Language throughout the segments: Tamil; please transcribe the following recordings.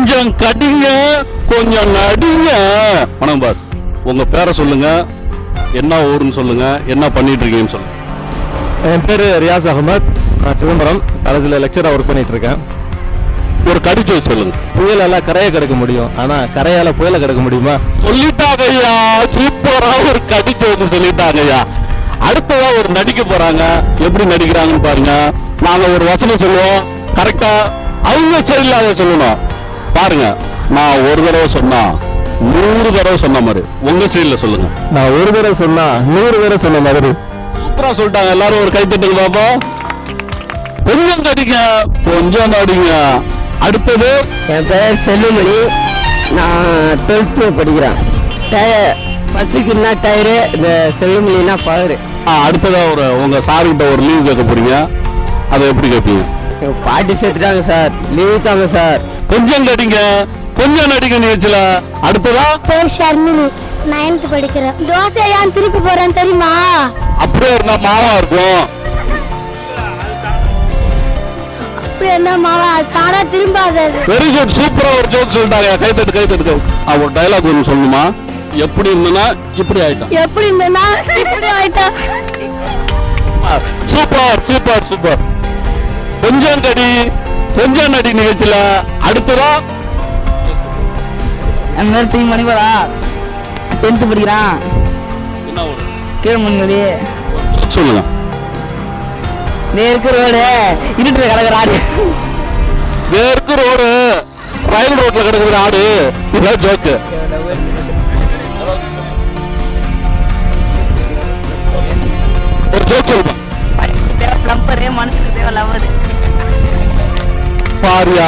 கொஞ்சம் கடிங்க கொஞ்சம் நடிங்க. வணக்கம் பாஸ், உங்க பேரை சொல்லுங்க, என்ன ஊருன்னு சொல்லுங்க, என்ன பண்ணிட்டு இருக்கீங்கன்னு சொல்லுங்க. என் பேரு ரியாஸ் அகமத். நான் சிதம்பரம் காலேஜில் லெக்சராக ஒர்க் பண்ணிட்டு இருக்கேன். ஒரு கடிச்சு சொல்லுங்க. புயலால கரையை கிடக்க முடியும், ஆனா கரையால புயலை கிடக்க முடியுமா? சொல்லிட்டாங்க ஐயா, சூப்பரா ஒரு கடிச்சு சொல்லிட்டாங்க ஐயா. அடுத்ததா ஒரு நடிக்க போறாங்க, எப்படி நடிக்கிறாங்கன்னு பாருங்க. நாங்க ஒரு வசனம் சொல்லுவோம், கரெக்டா அவங்க ஸ்டைல்ல அதை சொல்லணும். பாருங்க, நான் ஒரு தடவை சொன்னா 100 தடவை சொன்ன மாதிரி உங்க ஸ்டைல்ல சொல்லுங்க. நான் ஒரு தடவை சொன்னா 100 தடவை சொன்ன மாதிரி. சூப்பரா சொல்லிட்டாங்க. எல்லாரும் ஒரு கைத்தட்டுங்க பாப்பா. கொஞ்சம் கடிங்க கொஞ்சம் நடிங்க. அடுத்தது, என் பேர் செல்லுமணி. நான் 12th படிக்கிறேன். பஸ்ஸுக்குன்னா டயரு, இந்த செல்லுமணினா பவரு. அடுத்ததா ஒரு உங்க சார்கிட்ட ஒரு லீவ் கேட்க போறீங்க, அதை எப்படி கேட்பீங்க? பாட்டி சேர்த்துட்டாங்க சார், லீவ் தாங்க சார். கொஞ்சம் கடிங்க கொஞ்சம் நடிங்க நிகழ்ச்சியில. அடுத்ததா, பேர் ஷர்மினி, 9th படிக்கிறேன். தோசை ஏன் திருப்பி போறேன்னு தெரியுமா? அப்படியே இருந்தா மாவா இருக்கும். அப்படி என்ன மாவா தானா திரும்பாது. வெரி குட், சூப்பரா ஒரு ஜோக் சொல்லிட்டாங்க. கைத்தட்டு கைத்தட்டு. ஒரு டைலாக் ஒன்று சொல்லணுமா? எப்படி இருந்தனா இப்படி ஆயிட்டான், எப்படி இருந்தேன்னா இப்படி ஆயிட்டா. Super super super. கொஞ்சம் கடி கொஞ்சம் நடி நிகழ்ச்சியில. அடுத்ததா, என் பேர் தீ மணிபரா, 10th படிக்கிறான். கீழ்மணி சொல்லுங்க. நேருக்கு ரோடு இருட்டுல கிடக்குற ஆடு. வேர்க்கு ரோடு, ரயில் ரோட்ல கிடக்குற ஆடு. இதான் ஜோக்கு. ஒரு ஜோக் சொல்லுங்க. மனசுக்கு தேவை லவர். பாரியா,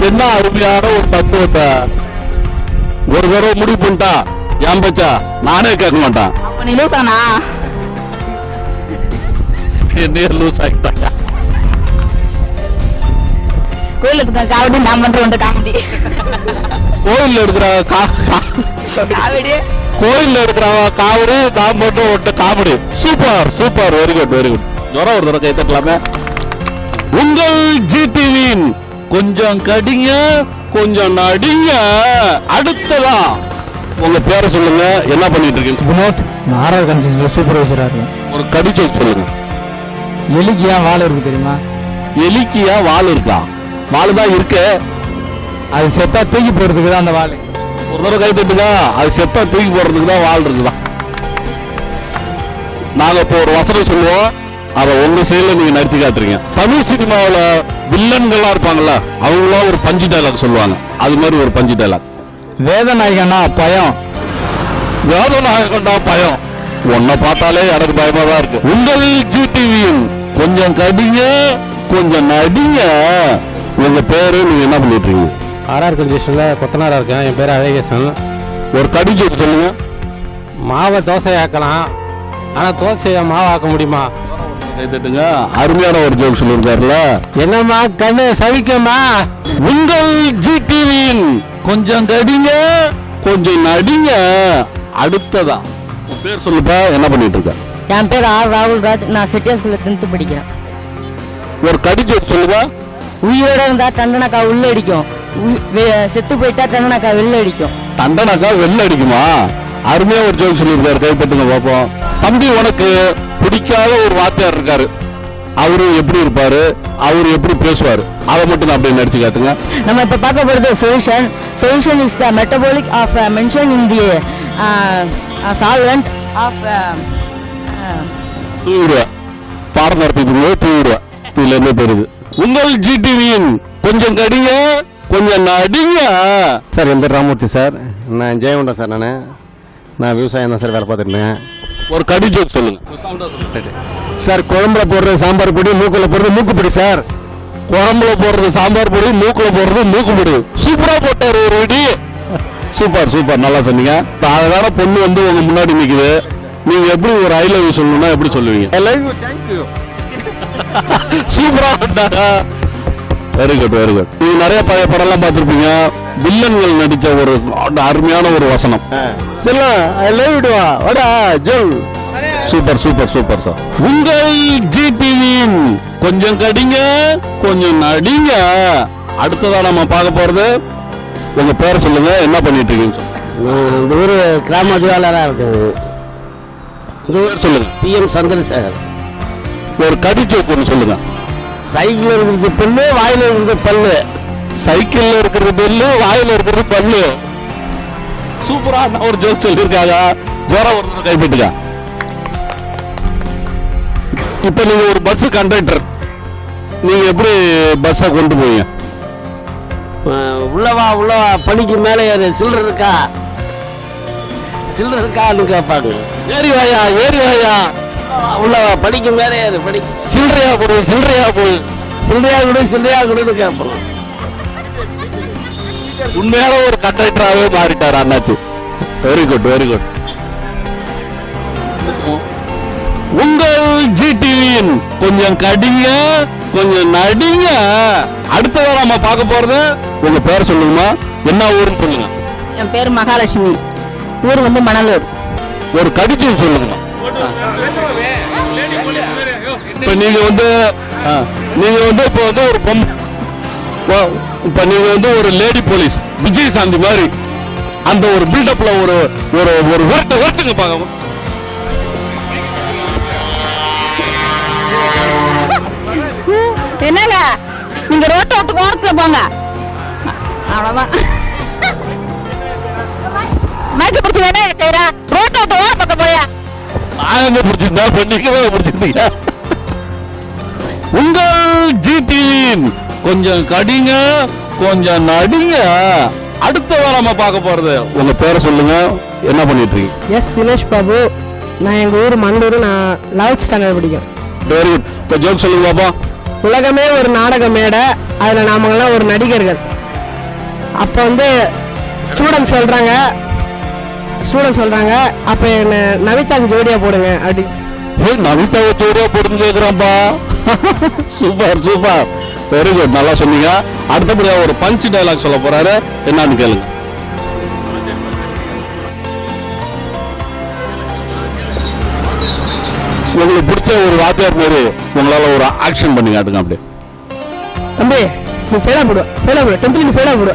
என்ன அருமையான ஒரு தத்துவத்தை. ஒரு தடவை முடிவு பண்ணிட்டா ஏன் பச்சா நானே கேட்க மாட்டான். அப்ப நீ லூசானா? என்ன லூஸ் ஆகிட்டாங்க. கோயிலுக்கு காவடி நான் பண்ற காமெடி. கோயில் எடுக்கிறாங்க காமெடி, கோயில் எடுக்கிறாங்க காவடி, நான் மட்டும் ஒட்ட comedy. Super super, very good very good. ஜோரா ஒரு தடவை கை தட்டலாமே. உங்கள் ஜிடிவியின் கொஞ்சம் கடிங்க கொஞ்சம் நடிங்க. அடுத்ததா உங்க பேரை சொல்லுங்க, என்ன பண்ணிட்டு இருக்கீங்க? வினோத், நான் 6வது கன்ஸ்ட்ரக்ஷன்ல சூப்பர்வைசரா இருக்கேன். ஒரு கடிச்சு சொல்லுங்க. எலிக்கு ஏன் வால் இருக்கு தெரியுமா? எலிக்கியா வால் இருக்கா? வால் தான் இருக்கு, அது செத்தா தூக்கி போறதுக்கு தான் அந்த வால். ஒரு தடவை கை தட்டுங்க. அது செத்தா தூக்கி போடுறதுக்கு தான் வால் இருக்குதான். நாங்க இப்போ ஒரு வசனம் சொல்லுவோம், அதை உங்க சைடுல நீங்க நடிச்சு காட்டுறீங்க. தமிழ் சினிமாவில வில்லன்களா இருப்பாங்கல்ல, அவங்களாம் ஒரு பஞ்சு டைலாக் சொல்லுவாங்க. அது மாதிரி ஒரு பஞ்சு டைலாக். வேதநாயகனா பயம், வேதநாயகன்டா பயம். உன்னை பார்த்தாலே எனக்கு பயமா தான் இருக்கு. உங்கள் ஜிடிவியின் கொஞ்சம் கடிங்க கொஞ்சம் நடிங்க. உங்க பேரு, நீங்க என்ன பண்ணிட்டு இருக்கீங்க? 6வது கன்ஸ்ட்ரக்ஷன்ல கொத்தனாரா இருக்கேன். என் பேரு அழகேசன். ஒரு கடிச்சு சொல்லுங்க. மாவை தோசை ஆக்கலாம், ஆனா தோசையை மாவாக்க முடியுமா? கைத்தட்டுங்க. அருமையான ஒரு ஜோக் சொல்லியிருக்காருல. என்னம்மா கண்ணு சவிக்கமா? உங்கள் ஜிடிவியின் கொஞ்சம் கடிங்க கொஞ்சம் நடிங்க. அடுத்ததா உன் பேர் சொல்லுப்பா, என்ன பண்ணிட்டு இருக்க? என் பேர் ஆர் ராகுல்ராஜ். நான் செட்டியா ஸ்கூல்ல 10th படிக்கிறேன். ஒரு கடி ஜோக் சொல்லுங்க. உயிரோட இருந்தா தண்டனக்கா உள்ள அடிக்கும், செத்து போயிட்டா தண்டனக்கா வெளில அடிக்கும். தண்டனக்கா வெளில அடிக்குமா? அருமையா ஒரு ஜோக் சொல்லியிருக்காரு. கைப்பற்றுங்க பாப்போம். தம்பி, உனக்கு பிடிக்காத ஒரு வாத்தியார் இருக்காரு, அவரு எப்படி இருப்பாரு, அவரு எப்படி பேசுவாரு, அதை மட்டும் நான் அப்படியே நடிச்சு காட்டுங்க. நம்ம இப்ப பார்க்க போறது solution. Solution is the metabolic of mention in the solvent of தூவிடுவேன். பாடம் நடத்திட்டு தூவிடுவேன். இதுல என்ன தெரியுது? உங்கள் ஜிடிவியின் கொஞ்சம் கடிங்க கொஞ்சம் நடிங்க. சார், என் பேர் ராமூர்த்தி சார். நான் ஜெயகொண்டா சார். நான் விவசாயம் தான் சார் வேலை பார்த்துருந்தேன். ஒரு கடி ஜோக் சொல்லுங்க சார். குழம்புல போடுறது சாம்பார் பொடி, மூக்குல போடுறது மூக்குப்பொடி சார். குழம்புல போடுறது சாம்பார் பொடி, மூக்குல போடுறது மூக்கு பொடி. சூப்பரா போட்டாரு ஒரு வெடி. சூப்பர் சூப்பர், நல்லா சொன்னீங்க. அழகான பொண்ணு வந்து உங்க முன்னாடி நிக்குது, நீங்க எப்படி ஒரு ஐ லவ் யூ சொல்லணும்னா எப்படி சொல்லுவீங்க? ஐ லவ் யூ, தேங்க் யூ. சூப்பரா பண்ணாங்க. Very good very good. நீங்க நிறைய பழைய படம் எல்லாம் பார்த்திருப்பீங்க. வில்லன்கள் நடிச்ச ஒரு அருமையான ஒரு வசனம். ஐ லவ் யூ வாடா ஜோல். Super super super sir. உங்கள் ஜிடிவியின் கொஞ்சம் கடிங்க கொஞ்சம் நடிங்க. அடுத்ததா நம்ம பார்க்க போறது உங்க பேரை சொல்லுங்க, என்ன பண்ணிட்டு இருக்கீங்க இந்த ஊர் கிராம ஜுவாலராக இருக்குது. இந்த பேர் சொல்லுங்க. PM சந்திரசேகர். ஒரு கடி ஜோக் ஒன்று சொல்லுங்க. சைக்கிள் இருக்கிறது பல்லு, வாயில் இருக்கிறது பல்லு. சைக்கிள்ல இருக்கிறது பெல்லு, வாயில இருக்கிறது பல்லு. சூப்பரா ஒரு ஜோக் சொல்லியிருக்காங்க. ஜோரா ஒரு கைப்பற்றுங்க. இப்ப நீங்க ஒரு பஸ் கண்டக்டர், நீங்க எப்படி பஸ்ஸை கொண்டு போவீங்க? உள்ளவா பணிக்கு மேலே ஏறு, சில்லர் இருக்கான்னு கேட்பாங்க. ஏறி வாயா, ஏறி வாயா. உள்ளவா பணிக்கு மேலே ஏறு, படி. சில்லறையா கொடு, சில்லறையா கொடு. சில்லறையா கொடுன்னு கேட்பாங்க. உண்மையான ஒரு கண்டக்டராகவே மாறிட்டார் அண்ணாச்சி. Very good, very good. உங்கள் ஜிடிவியின் கொஞ்சம் கடிங்க, கொஞ்சம் நடிங்க. அடுத்ததா நம்ம பார்க்க போறது, உங்க பேர் சொல்லுங்கம்மா, என்ன ஊருன்னு சொல்லுங்க. என் பேர் மகாலட்சுமி, ஊர் வந்து மணலூர். ஒரு கடிச்சு சொல்லுங்க. இப்ப நீங்க வந்து இப்ப வந்து ஒரு இப்ப நீங்க வந்து ஒரு லேடி போலீஸ் விஜய் சாந்தி மாதிரி அந்த ஒரு பில்டப்ல ஒரு ஒரு ஒரு விரட்டுங்க பாக்க. என்னங்க நீங்க ரோட்டை விட்டு ஓரத்துல போங்க, அவ்வளவுதான். மைக்கு பிடிச்சி என்ன செய்யற? ரோட்டை விட்டு ஓர பக்கம் போயா. நாங்க பிடிச்சிருந்தா நீங்க பிடிச்சிருந்தீங்க. உங்கள் ஜிடிவியின் கொஞ்சம் கடிங்க, கொஞ்சம் நடிங்க. அடுத்த வாரம் நம்ம பார்க்க போறது, உங்க பேரை சொல்லுங்க, என்ன பண்ணிட்டு இருக்கீங்க? எஸ் தினேஷ் பாபு. நான் எங்கள் ஊர் மண்டூர். நான் 11th ஸ்டாண்டர்ட் படிக்கிறேன். Very good. இப்போ ஜோக் சொல்லுங்க பாப்பா. உலகமே ஒரு நாடக மேடை, அதில் நாமங்களாம் ஒரு நடிகர்கள். அப்போ வந்து ஸ்டூடெண்ட்ஸ் சொல்கிறாங்க அப்போ என்ன நவிதாக்கு ஜோடியாக போடுங்க அப்படி. நவிதாவை ஜோடியா போடுன்னு கேட்குறான்பா. சூப்பர் சூப்பர், வெரி குட், நல்லா சொன்னீங்க. அடுத்தபடியா ஒரு பஞ்ச் டயலாக் சொல்ல போறாரு, என்னன்னு கேளுங்க. உங்களுக்கு பிடிச்ச ஒரு வாத்தியார் பேரு உங்களால ஒரு ஆக்ஷன் பண்ணி காட்டுங்க. அப்படியே தம்பி நீ ஃபெயிலாக போடு, 10th நீ ஃபெயிலாக போடு.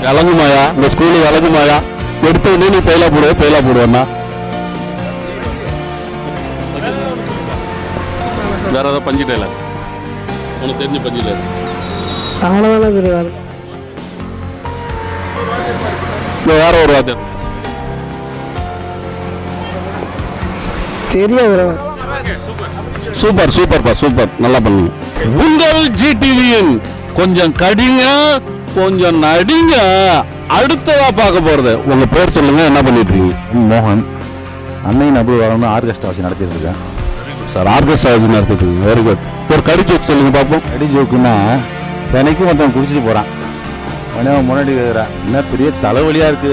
விளங்குமாயா இந்த ஸ்கூலு, விளங்குமாயா? எடுத்த உடனே நீ ஃபெயிலா போடுவேன்னா வேற ஏதாவது பஞ்சு டயலாக் உனக்கு தெரிஞ்ச பஞ்சு டயலாக்? அவ்வளோதானே தெரியாது. வேற ஒரு வாத்தியார் தெரியாது. சூப்பர் சூப்பர்ப்பா, சூப்பர், நல்லா பண்ணுங்க. உங்கள் ஜிடிவியின் கொஞ்சம் கடிங்க, கொஞ்சம் நடிங்க. அடுத்ததா பார்க்க போறது, உங்க பேர் சொல்லுங்க, என்ன பண்ணிட்டு இருக்கீங்க? மோகன். அன்னைக்கு அப்படி வரணும் ஆர்கெஸ்ட்ரா வச்சு நடத்திட்டு இருக்கேன் சார். ஆர்கெஸ்ட்ரா வச்சு நடத்திட்டு இருக்கீங்க, வெரி குட். ஒரு கடி ஜோக் சொல்லுங்க பாப்போம். அடி ஜோக்குன்னா, தினைக்கும் ஒருத்தன் குடிச்சிட்டு போறான். உடனே அவன் முன்னாடி கேட்குறான், என்ன பெரிய தலைவலியா இருக்கு,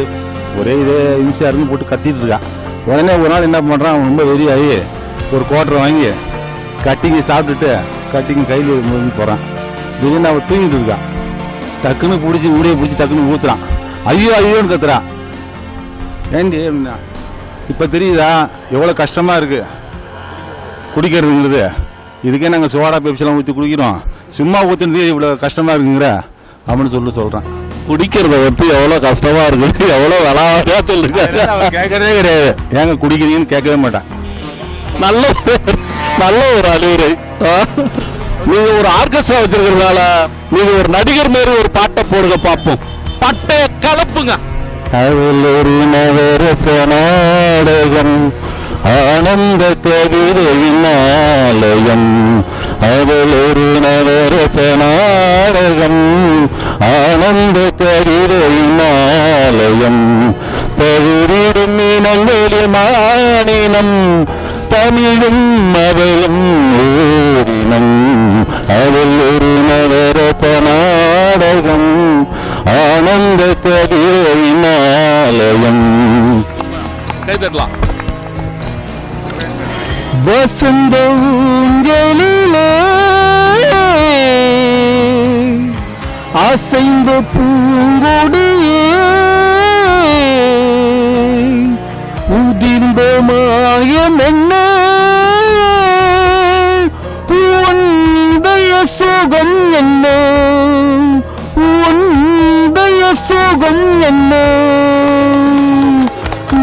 ஒரே இதே இம்சையா இருக்குன்னு போட்டு கத்திட்டு இருக்கான். உடனே ஒரு நாள் என்ன பண்றான், அவன் ரொம்ப வெறியாகி ஒரு குவார்டரை வாங்கி கட்டிங்க சாப்பிட்டுட்டு கட்டிங்க கையில் முடிஞ்சு போறான். திடீர்னு அவன் தூங்கிட்டு இருக்கான். டக்குன்னு பிடிச்சி முடியை பிடிச்சி டக்குன்னு ஊத்துறான். ஐயோ ஐயோன்னு கத்துறான். ஏண்டி அப்படின்னா, இப்போ தெரியுதா எவ்வளோ கஷ்டமா இருக்கு குடிக்கிறதுங்கிறது? இதுக்கே நாங்கள் சோடா பெப்சிலாம் ஊற்றி குடிக்கிறோம், சும்மா ஊற்றுனது இவ்வளோ கஷ்டமா இருக்குங்கிற அப்படின்னு சொல்றான். குடிக்கிறத பத்தி எவ்வளவு கஷ்டமா இருக்கு, எவ்வளவு விளாவா சொல்லுங்க. கேட்கறதே கிடையாது, ஏங்க குடிக்கிறீங்கன்னு கேட்கவே மாட்டான். நல்ல நல்ல ஒரு அறிவுரை. நீங்க ஒரு ஆர்கெஸ்ட்ரா வச்சிருக்கிறதுனால நீங்க ஒரு நடிகர் மாதிரி ஒரு பாட்டை போடுங்க பாப்போம். பட்டைய கலப்புங்க. அவள் ஒரு நவரச நாடகம், ஆனந்த கவிதையின் ஆலயம். அவள் ஒரு நவரச நாடகம், ஆனந்த கவிதையின் ஆலயம். தவிரிடும் இனங்களில் மாநிலம், தமிழும் அவளும் ஓரினம். அவள் ஒரு நவரச நாடகம், ஆனந்த கவிதையின் ஆலயம். கை தட்டலாம். வசந்த ஊஞ்சலிலே அசைந்த பூங்கொடியே, உதிர்ந்த மாயம் என்ன உன்னுடைய சுகம் என்ன, உன்னுடைய சோகம் என்ன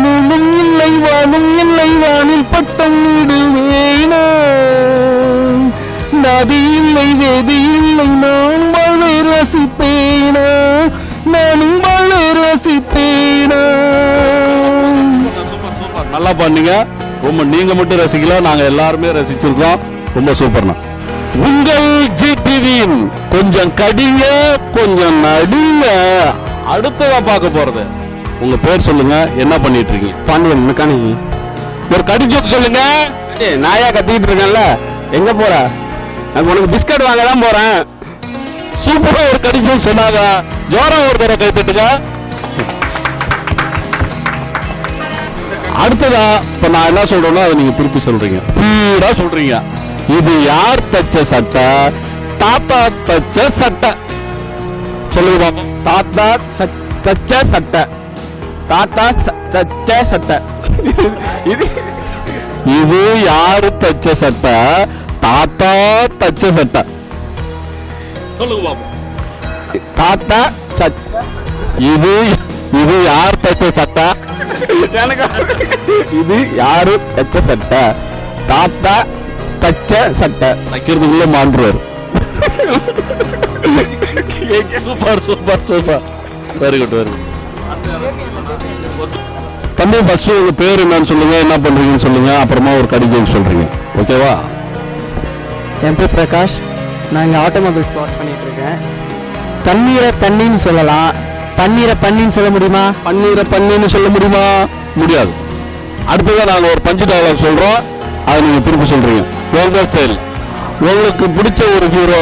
நிலம் இல்லை வானம் இல்லை வானில் பட்டம் விடுவேனா நதி இல்லை வேதி இல்லை நான் வாழ ரசிப்பேனா நானும் வாழ ரசிப்பேனா. நல்லா பண்ணீங்க. ரொம்ப நீங்க மட்டும் ரசிக்கல, நாங்க எல்லாருமே ரசிச்சிருக்கோம். ரொம்ப சூப்பர்ண்ணா. உங்கள் ஜிடிவியின் கொஞ்சம் கடிங்க கொஞ்சம் நடிங்க. அடுத்ததா பார்க்க போறது உங்க பேர் சொல்லுங்க, என்ன பண்ணிட்டு இருக்கீங்க? பாண்டியன் மெக்கானிக். ஒரு கடிஜோக்கு சொல்லுங்க. நாயா கத்திக்கிட்டு இருக்கேன்ல, எங்க போற? நான் உனக்கு பிஸ்கட் வாங்க தான் போறேன். சூப்பரா ஒரு கடிஜோக்கு சொன்னாங்க. ஜோரா ஒரு தடவை கை தட்டுங்க. அடுத்ததா இப்ப நான் என்ன சொல்றேன்னா அதை நீங்க திருப்பி சொல்றீங்க, ஸ்பீடா சொல்றீங்க. இது யார் தச்ச சட்டை? தாத்தா தச்ச சட்டை. சொல்லுங்க பாப்போம். தாத்தா தச்ச சட்டை. தாத்தா தச்ச சட்டை. இது யாரு தச்ச சட்டை? தாத்தா தச்ச சட்டை. சொல்லுங்க பாப்போம். தாத்தா சட்டை. இது இது யார் தச்ச சட்டை? இது யாரு தச்ச சட்டை? தாத்தா தச்ச சட்டை. தைக்கிறதுக்குள்ள மாண்டுவார். Super super super. Very good very good. தம்பி ஃபர்ஸ்ட் உங்க பேர் என்னன்னு சொல்லுங்க, என்ன பண்றீங்கன்னு சொல்லுங்க, அப்புறமா ஒரு கடிதம் சொல்றீங்க. ஓகேவா? என் பேர் பிரகாஷ். நான் இங்கே ஆட்டோமொபைல்ஸ் ஒர்க் பண்ணிட்டு இருக்கேன். தண்ணீரை தண்ணின்னு சொல்லலாம், பன்னீரை பன்னின்னு சொல்ல முடியுமா? பன்னீரை பன்னின்னு சொல்ல முடியுமா? முடியாது. அடுத்ததான் நாங்க ஒரு பஞ்சு டயலாக் சொல்றோம், அதை நீங்க திருப்பி சொல்றீங்க உங்க ஸ்டைல். உங்களுக்கு பிடிச்ச ஒரு ஹீரோ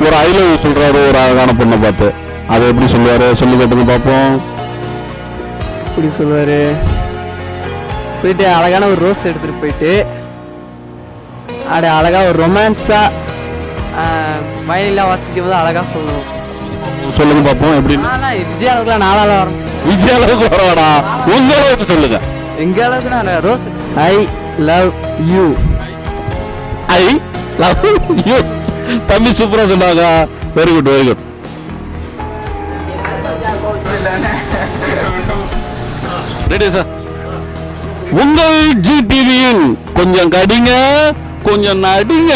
ஒரு ஐ லவ் யூ சொல்றாரு ஒரு அழகான பொண்ணை பார்த்து, அதை எப்படி சொல்லுவாரு? சொல்லி கேட்டுங்க பார்ப்போம். இப்படி சொல்லுவாரு, போயிட்டு அழகான ஒரு ரோஸ் எடுத்துட்டு போயிட்டு அழகா ஒரு ரொமான்ஸா வயலில் வாசிக்கும் போது அழகா சொல்லணும். சொல்லுங்க பார்ப்போம் எப்படி. விஜய் அளவுக்குலாம் நாளால வரும். விஜய் அளவுக்கு வரவாடா, உங்க அளவுக்கு சொல்லுங்க. எங்க அளவுக்கு நான் rose I love you. I love you. தம்பி சூப்பரா சொன்னாங்க. Very good very good. Ready sir. உங்கள் ஜிடிவியின் கொஞ்சம் கடிங்க கொஞ்சம் நடிங்க.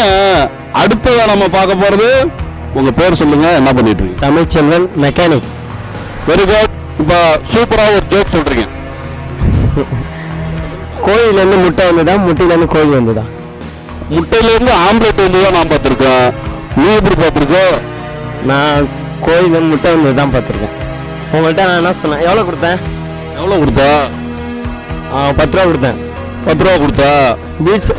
அடுத்ததா நம்ம பார்க்க போறது உங்க பேர் சொல்லுங்க, என்ன பண்ணிட்டு இருக்கீங்க? தமிழ்ச்செல்வன் மெக்கானிக். Very good. இப்ப சூப்பரா ஒரு ஜோக் சொல்றீங்க. கோழில இருந்து முட்டை வந்துதா, முட்டையில இருந்து கோழி வந்துதா? முட்டையில இருந்து ஆம்லெட் வந்துதான் நான் பார்த்திருக்கேன். நீ எப்படி பார்த்திருக்க? நான் கோழில இருந்து முட்டை வந்து தான் பார்த்துருக்கேன். உங்கள்கிட்ட நான் என்ன சொன்னேன்? எவ்வளோ கொடுத்தேன்? எவ்வளவு கொடுத்தா? 10 ரூபா கொடுத்தேன். 10 ரூபா கொடுத்தா?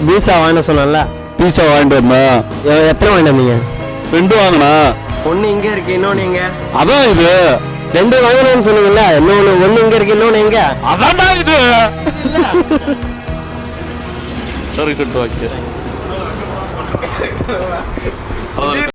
பீஸா வாங்கின சொன்னேன்ல, பீஸா வாங்கிட்டு வந்தேன். எத்தனை வாங்கிட்டு வந்தீங்க? 2 வாங்கினா. ஒன்று இங்கே இருக்கு, இன்னொன்று எங்க? அதான் இது. 2 வாங்கணும்னு சொன்னீங்கல்ல, இன்னொன்று ஒன்று இங்கே இருக்கு, இன்னொன்று எங்க? அதான்டா இது. சரி, கட்டு வாங்க.